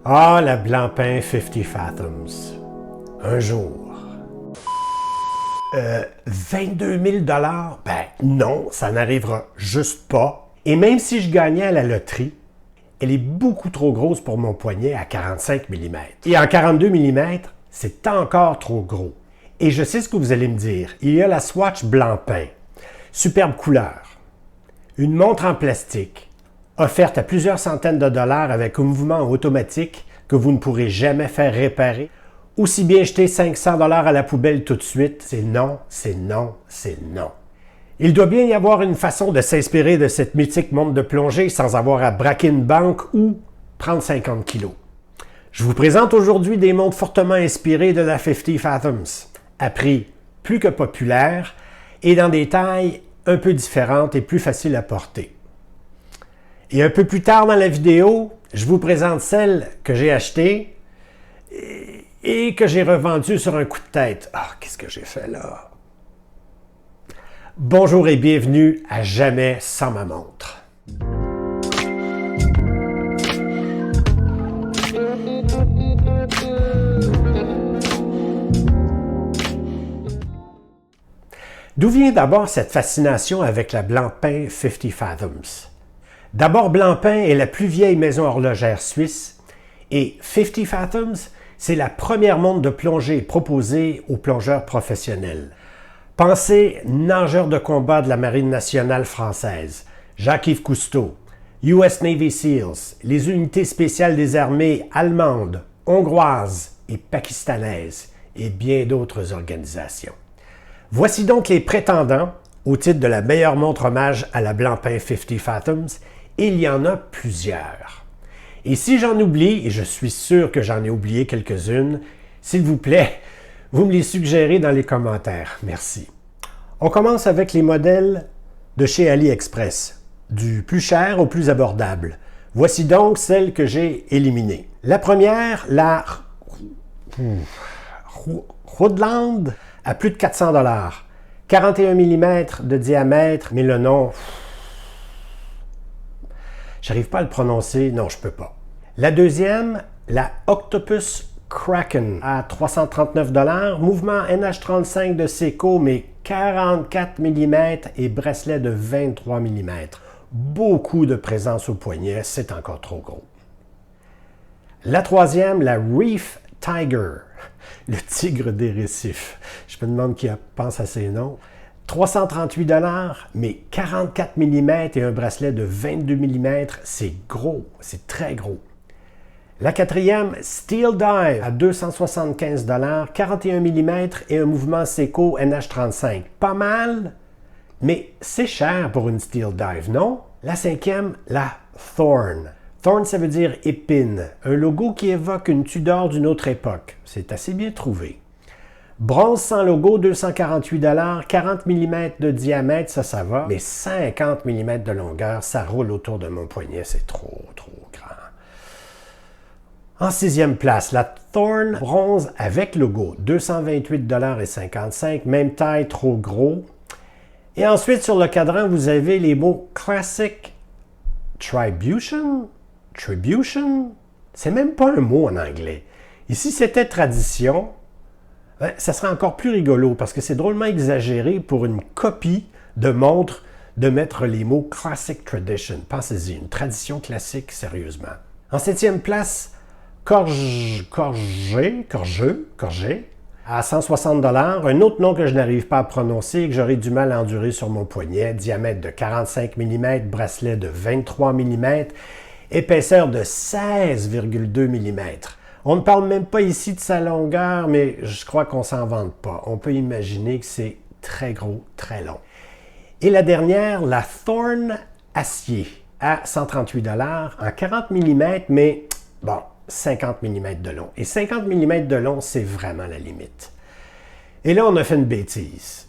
Ah, la Blancpain 50 Fathoms. Un jour. 22 000 $? Ben non, ça n'arrivera juste pas. Et même si je gagnais à la loterie, elle est beaucoup trop grosse pour mon poignet à 45 mm. Et en 42 mm, c'est encore trop gros. Et je sais ce que vous allez me dire. Il y a la Swatch Blancpain. Superbe couleur. Une montre en plastique, offerte à plusieurs centaines de dollars avec un mouvement automatique que vous ne pourrez jamais faire réparer. Aussi bien jeter 500 $ à la poubelle tout de suite, c'est non, c'est non, c'est non. Il doit bien y avoir une façon de s'inspirer de cette mythique montre de plongée sans avoir à braquer une banque ou prendre 50 kilos. Je vous présente aujourd'hui des montres fortement inspirées de la 50 Fathoms, à prix plus que populaire et dans des tailles un peu différentes et plus faciles à porter. Et un peu plus tard dans la vidéo, je vous présente celle que j'ai achetée et que j'ai revendue sur un coup de tête. Ah, qu'est-ce que j'ai fait là? Bonjour et bienvenue à Jamais sans ma montre. D'où vient d'abord cette fascination avec la Blancpain 50 Fathoms? D'abord, Blancpain est la plus vieille maison horlogère suisse et 50 Fathoms, c'est la première montre de plongée proposée aux plongeurs professionnels. Pensez nageurs de combat de la Marine nationale française, Jacques-Yves Cousteau, US Navy SEALs, les unités spéciales des armées allemandes, hongroises et pakistanaises et bien d'autres organisations. Voici donc les prétendants au titre de la meilleure montre hommage à la Blancpain 50 Fathoms, et il y en a plusieurs. Et si j'en oublie, et je suis sûr que j'en ai oublié quelques-unes, s'il vous plaît, vous me les suggérez dans les commentaires. Merci. On commence avec les modèles de chez AliExpress, du plus cher au plus abordable. Voici donc celles que j'ai éliminées. La première, la Rhudeland, à plus de 400 $. 41 mm de diamètre, mais le nom, j'arrive pas à le prononcer, non, je peux pas. La deuxième, la Octopus Kraken, à 339 $, mouvement NH35 de Seiko, mais 44 mm et bracelet de 23 mm. Beaucoup de présence au poignet, c'est encore trop gros. La troisième, la Reef Tiger, le tigre des récifs. Je me demande qui pense à ces noms. 338 $, mais 44 mm et un bracelet de 22 mm, c'est gros, c'est très gros. La quatrième, Steel Dive, à 275 $, 41 mm et un mouvement Seiko NH35. Pas mal, mais c'est cher pour une Steel Dive, non? La cinquième, la Thorn. Thorn, ça veut dire épine, un logo qui évoque une Tudor d'une autre époque. C'est assez bien trouvé. Bronze sans logo, 248 $, 40 mm de diamètre, ça va, mais 50 mm de longueur, ça roule autour de mon poignet, c'est trop grand. En sixième place, la Thorn bronze avec logo, 228 $ et 55, même taille, trop gros. Et ensuite, sur le cadran, vous avez les mots Classic Tribution. Tribution, c'est même pas un mot en anglais. Et si c'était tradition, ça serait encore plus rigolo parce que c'est drôlement exagéré pour une copie de montre de mettre les mots Classic Tradition. Pensez-y, une tradition classique, sérieusement. En septième place, Corgé, à 160 $, un autre nom que je n'arrive pas à prononcer et que j'aurais du mal à endurer sur mon poignet, diamètre de 45 mm, bracelet de 23 mm, épaisseur de 16,2 mm. On ne parle même pas ici de sa longueur, mais je crois qu'on ne s'en vante pas. On peut imaginer que c'est très gros, très long. Et la dernière, la Thorn Acier, à 138 $, en 40 mm, mais bon, 50 mm de long. Et 50 mm de long, c'est vraiment la limite. Et là, on a fait une bêtise.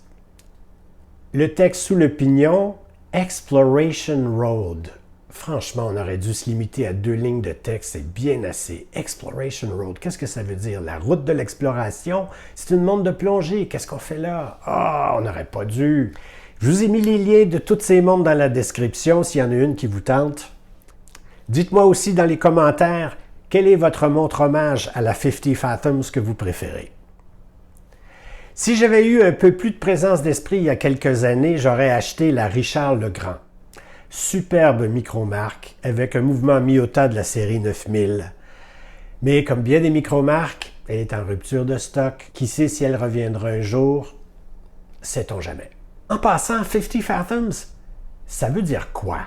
Le texte sous le pignon, Exploration Road. Franchement, on aurait dû se limiter à 2 lignes de texte, c'est bien assez. Exploration Road, qu'est-ce que ça veut dire? La route de l'exploration? C'est une montre de plongée, qu'est-ce qu'on fait là? Ah, on n'aurait pas dû. Je vous ai mis les liens de toutes ces montres dans la description, s'il y en a une qui vous tente. Dites-moi aussi dans les commentaires, Quelle est votre montre hommage à la 50 Fathoms que vous préférez? Si j'avais eu un peu plus de présence d'esprit il y a quelques années, j'aurais acheté la Richard le Grand. Superbe micro-marque avec un mouvement Miyota de la série 9000. Mais comme bien des micro-marques, elle est en rupture de stock. Qui sait si elle reviendra un jour? Sait-on jamais. En passant, 50 Fathoms, ça veut dire quoi?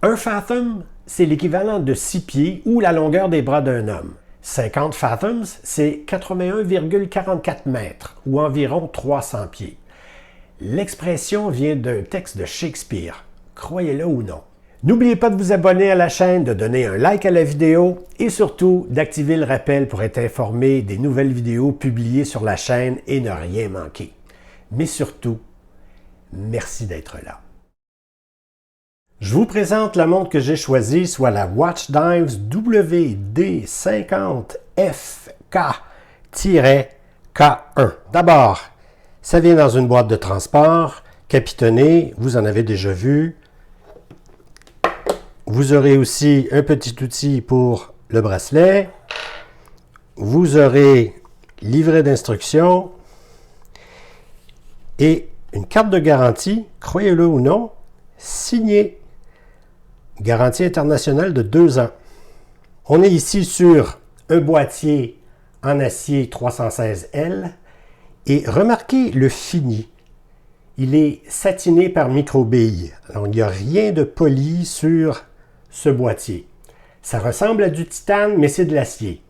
Un fathom, c'est l'équivalent de 6 pieds ou la longueur des bras d'un homme. 50 fathoms, c'est 81,44 mètres ou environ 300 pieds. L'expression vient d'un texte de Shakespeare, croyez-le ou non. N'oubliez pas de vous abonner à la chaîne, de donner un like à la vidéo et surtout d'activer le rappel pour être informé des nouvelles vidéos publiées sur la chaîne et ne rien manquer. Mais surtout, merci d'être là. Je vous présente la montre que j'ai choisie, soit la Watch Dives WD50FK-K1. D'abord, ça vient dans une boîte de transport, capitonnée, vous en avez déjà vu. Vous aurez aussi un petit outil pour le bracelet. Vous aurez livret d'instructions et une carte de garantie, croyez-le ou non, signée. Garantie internationale de 2 ans. On est ici sur un boîtier en acier 316L et remarquez le fini. Il est satiné par micro-billes. Alors, il n'y a rien de poli sur ce boîtier. Ça ressemble à du titane, mais c'est de l'acier.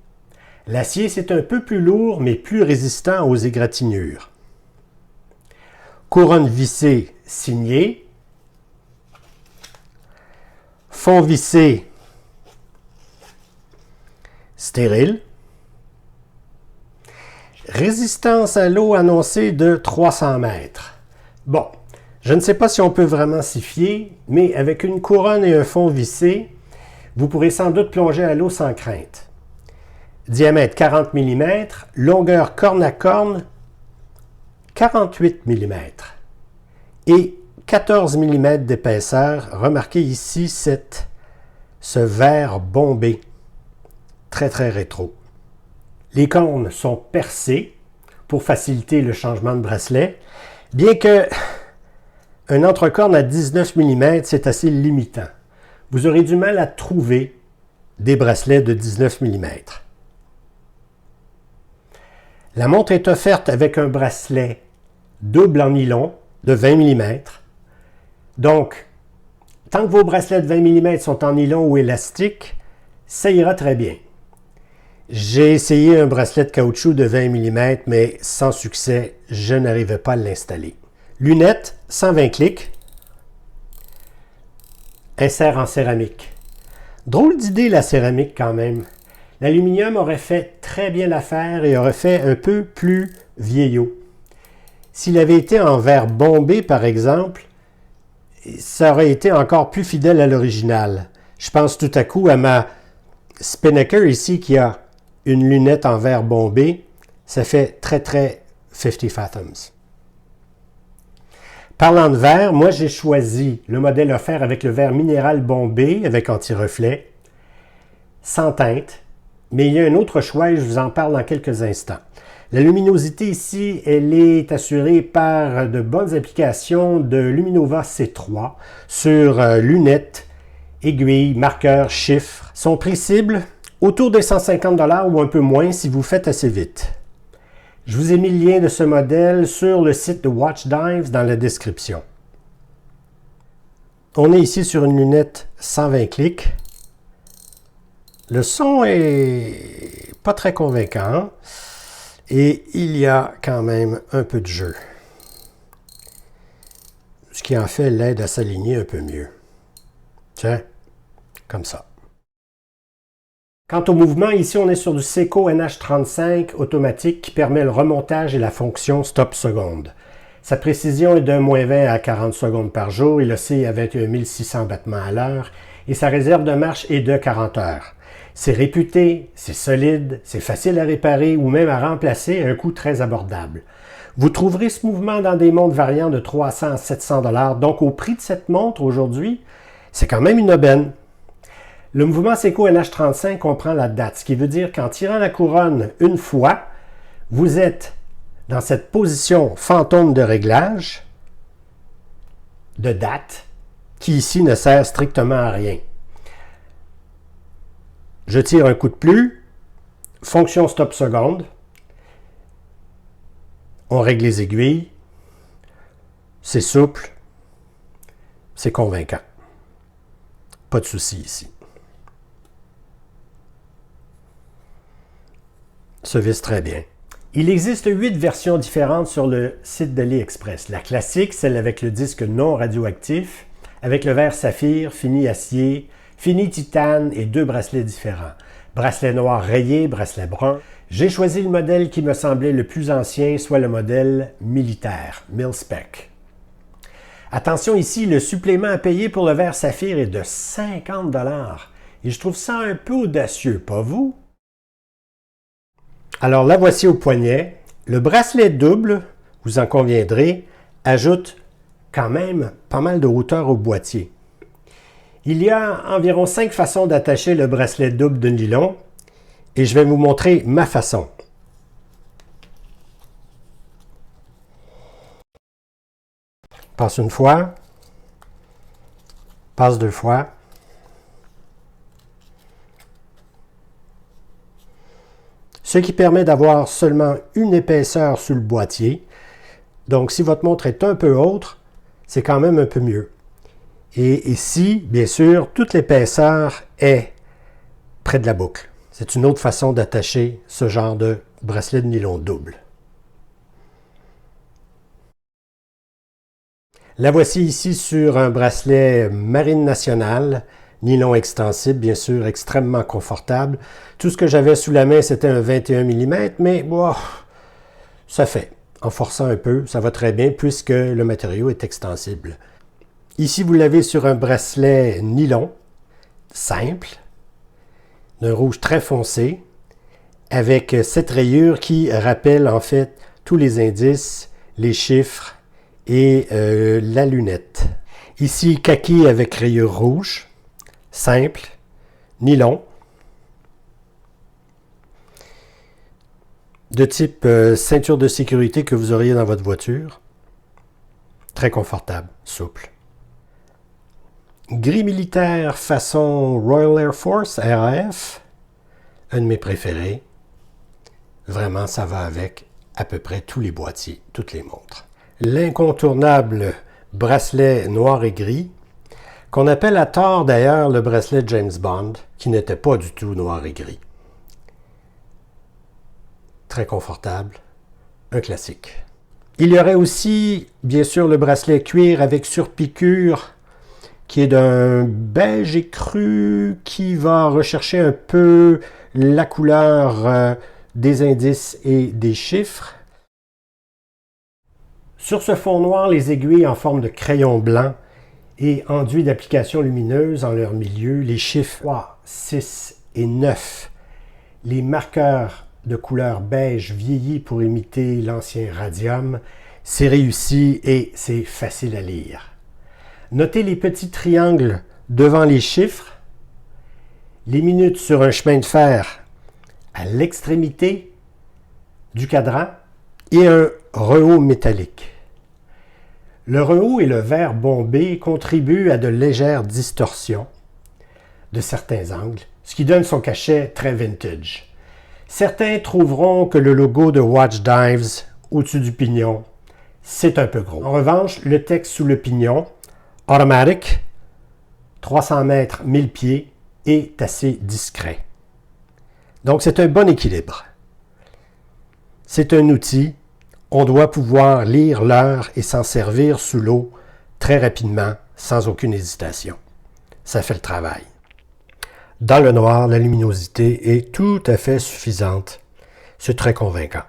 L'acier, c'est un peu plus lourd, mais plus résistant aux égratignures. Couronne vissée signée. Fond vissé stérile. Résistance à l'eau annoncée de 300 mètres. Bon, je ne sais pas si on peut vraiment s'y fier, mais avec une couronne et un fond vissé, vous pourrez sans doute plonger à l'eau sans crainte. Diamètre 40 mm, longueur corne à corne 48 mm et 14 mm d'épaisseur. Remarquez ici ce verre bombé, très très rétro. Les cônes sont percés pour faciliter le changement de bracelet, bien que un entrecorne à 19 mm, c'est assez limitant. Vous aurez du mal à trouver des bracelets de 19 mm. La montre est offerte avec un bracelet double en nylon de 20 mm. Donc, tant que vos bracelets de 20 mm sont en nylon ou élastique, ça ira très bien. J'ai essayé un bracelet de caoutchouc de 20 mm, mais sans succès, je n'arrivais pas à l'installer. Lunettes, 120 clics. Insert en céramique. Drôle d'idée la céramique quand même. L'aluminium aurait fait très bien l'affaire et aurait fait un peu plus vieillot. S'il avait été en verre bombé par exemple, ça aurait été encore plus fidèle à l'original. Je pense tout à coup à ma Spinnaker ici qui a une lunette en verre bombé. Ça fait très très 50 Fathoms. Parlant de verre, moi j'ai choisi le modèle offert avec le verre minéral bombé avec anti-reflet, sans teinte, mais il y a un autre choix et je vous en parle dans quelques instants. La luminosité ici, elle est assurée par de bonnes applications de Luminova C3 sur lunettes, aiguilles, marqueurs, chiffres. Son prix cible, autour de 150 $ ou un peu moins si vous faites assez vite. Je vous ai mis le lien de ce modèle sur le site de Watch Dives dans la description. On est ici sur une lunette 120 clics. Le son est pas très convaincant. Et il y a quand même un peu de jeu. Ce qui en fait l'aide à s'aligner un peu mieux. Tiens, comme ça. Quant au mouvement, ici on est sur du Seiko NH35 automatique qui permet le remontage et la fonction stop seconde. Sa précision est de -20 à 40 secondes par jour, il oscille à 21 600 battements à l'heure et sa réserve de marche est de 40 heures. C'est réputé, c'est solide, c'est facile à réparer ou même à remplacer à un coût très abordable. Vous trouverez ce mouvement dans des montres variant de 300 à 700 $, donc au prix de cette montre aujourd'hui, c'est quand même une aubaine. Le mouvement Seiko NH35 comprend la date, ce qui veut dire qu'en tirant la couronne une fois, vous êtes dans cette position fantôme de réglage de date qui ici ne sert strictement à rien. Je tire un coup de plus, fonction stop seconde, on règle les aiguilles, c'est souple, c'est convaincant. Pas de souci ici. Se visse très bien. Il existe 8 versions différentes sur le site d'AliExpress. La classique, celle avec le disque non radioactif, avec le verre saphir, fini acier, fini titane et 2 bracelets différents. Bracelet noir rayé, bracelet brun. J'ai choisi le modèle qui me semblait le plus ancien, soit le modèle militaire, Mil-Spec. Attention ici, le supplément à payer pour le verre saphir est de 50 $. Et je trouve ça un peu audacieux, pas vous? Alors la voici au poignet. Le bracelet double, vous en conviendrez, ajoute quand même pas mal de hauteur au boîtier. Il y a environ 5 façons d'attacher le bracelet double de nylon et je vais vous montrer ma façon. Passe une fois, passe 2 fois. Ce qui permet d'avoir seulement une épaisseur sur le boîtier. Donc, si votre montre est un peu haute, c'est quand même un peu mieux. Et ici, bien sûr, toute l'épaisseur est près de la boucle. C'est une autre façon d'attacher ce genre de bracelet de nylon double. La voici ici sur un bracelet Marine Nationale, nylon extensible, bien sûr, extrêmement confortable. Tout ce que j'avais sous la main, c'était un 21 mm, mais bon, ça fait. En forçant un peu, ça va très bien puisque le matériau est extensible. Ici, vous l'avez sur un bracelet nylon, simple, d'un rouge très foncé, avec cette rayure qui rappelle en fait tous les indices, les chiffres et la lunette. Ici, kaki avec rayure rouge, simple, nylon, de type ceinture de sécurité que vous auriez dans votre voiture. Très confortable, souple. Gris militaire façon Royal Air Force, RAF, un de mes préférés. Vraiment, ça va avec à peu près tous les boîtiers, toutes les montres. L'incontournable bracelet noir et gris, qu'on appelle à tort d'ailleurs le bracelet James Bond, qui n'était pas du tout noir et gris. Très confortable, un classique. Il y aurait aussi, bien sûr, le bracelet cuir avec surpiqûre, qui est d'un beige écru, qui va rechercher un peu la couleur des indices et des chiffres. Sur ce fond noir, les aiguilles en forme de crayon blanc et enduits d'applications lumineuses en leur milieu, les chiffres 3, 6 et 9. Les marqueurs de couleur beige vieillis pour imiter l'ancien radium, c'est réussi et c'est facile à lire. Notez les petits triangles devant les chiffres, les minutes sur un chemin de fer à l'extrémité du cadran et un rehaut métallique. Le rehaut et le verre bombé contribuent à de légères distorsions de certains angles, ce qui donne son cachet très vintage. Certains trouveront que le logo de Watch Dives au-dessus du pignon, c'est un peu gros. En revanche, le texte sous le pignon, Automatic, 300 mètres, 1000 pieds, est assez discret. Donc c'est un bon équilibre. C'est un outil, on doit pouvoir lire l'heure et s'en servir sous l'eau très rapidement, sans aucune hésitation. Ça fait le travail. Dans le noir, la luminosité est tout à fait suffisante. C'est très convaincant.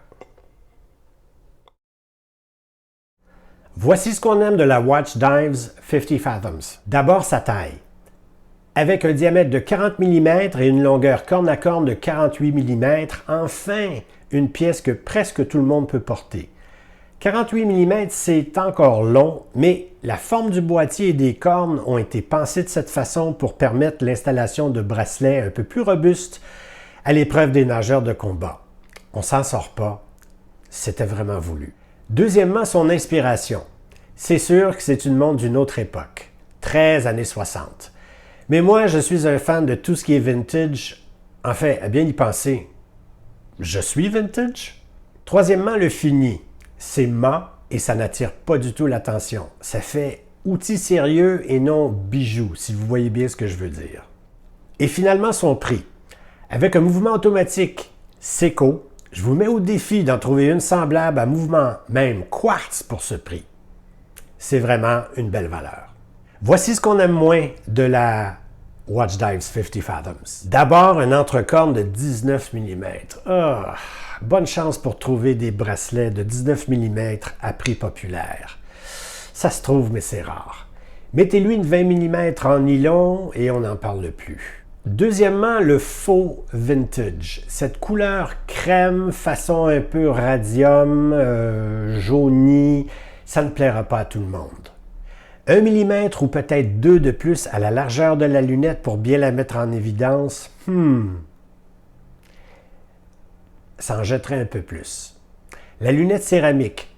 Voici ce qu'on aime de la Watch Dives 50 Fathoms. D'abord sa taille. Avec un diamètre de 40 mm et une longueur corne à corne de 48 mm, enfin une pièce que presque tout le monde peut porter. 48 mm, c'est encore long, mais la forme du boîtier et des cornes ont été pensées de cette façon pour permettre l'installation de bracelets un peu plus robustes à l'épreuve des nageurs de combat. On s'en sort pas, c'était vraiment voulu. Deuxièmement, son inspiration. C'est sûr que c'est une montre d'une autre époque, très années 60. Mais moi, je suis un fan de tout ce qui est vintage. En fait, à bien y penser, je suis vintage. Troisièmement, le fini. C'est mat et ça n'attire pas du tout l'attention. Ça fait outil sérieux et non bijou, si vous voyez bien ce que je veux dire. Et finalement, son prix. Avec un mouvement automatique Seiko, je vous mets au défi d'en trouver une semblable à mouvement, même quartz pour ce prix. C'est vraiment une belle valeur. Voici ce qu'on aime moins de la Watch Dives 50 Fathoms. D'abord, un entrecorne de 19 mm. Bonne chance pour trouver des bracelets de 19 mm à prix populaire. Ça se trouve, mais c'est rare. Mettez-lui une 20 mm en nylon et on n'en parle plus. Deuxièmement, le faux vintage. Cette couleur crème, façon un peu radium, jaunie, ça ne plaira pas à tout le monde. 1 mm ou peut-être 2 de plus à la largeur de la lunette pour bien la mettre en évidence, ça en jetterait un peu plus. La lunette céramique,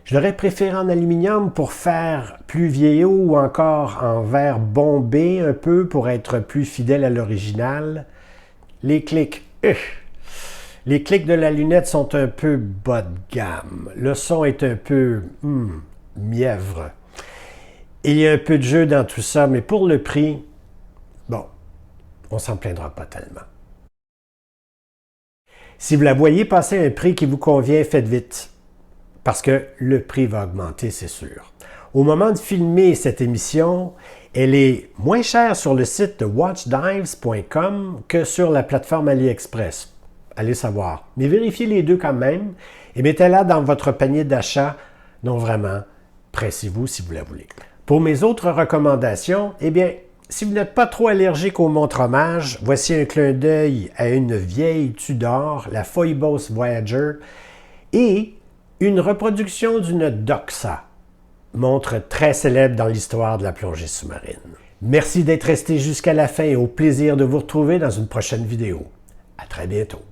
je l'aurais préféré en aluminium pour faire plus vieillot ou encore en verre bombé un peu pour être plus fidèle à l'original. Les clics, les clics de la lunette sont un peu bas de gamme. Le son est un peu mièvre. Il y a un peu de jeu dans tout ça, mais pour le prix, bon, on s'en plaindra pas tellement. Si vous la voyez passer à un prix qui vous convient, faites vite, parce que le prix va augmenter, c'est sûr. Au moment de filmer cette émission, elle est moins chère sur le site de watchdives.com que sur la plateforme AliExpress. Allez savoir. Mais vérifiez les deux quand même et mettez-la dans votre panier d'achat. Non, vraiment, pressez-vous si vous la voulez. Pour mes autres recommandations, eh bien, si vous n'êtes pas trop allergique aux montres hommages, voici un clin d'œil à une vieille Tudor, la Phoibos Voyager, et une reproduction d'une Doxa, montre très célèbre dans l'histoire de la plongée sous-marine. Merci d'être resté jusqu'à la fin et au plaisir de vous retrouver dans une prochaine vidéo. À très bientôt.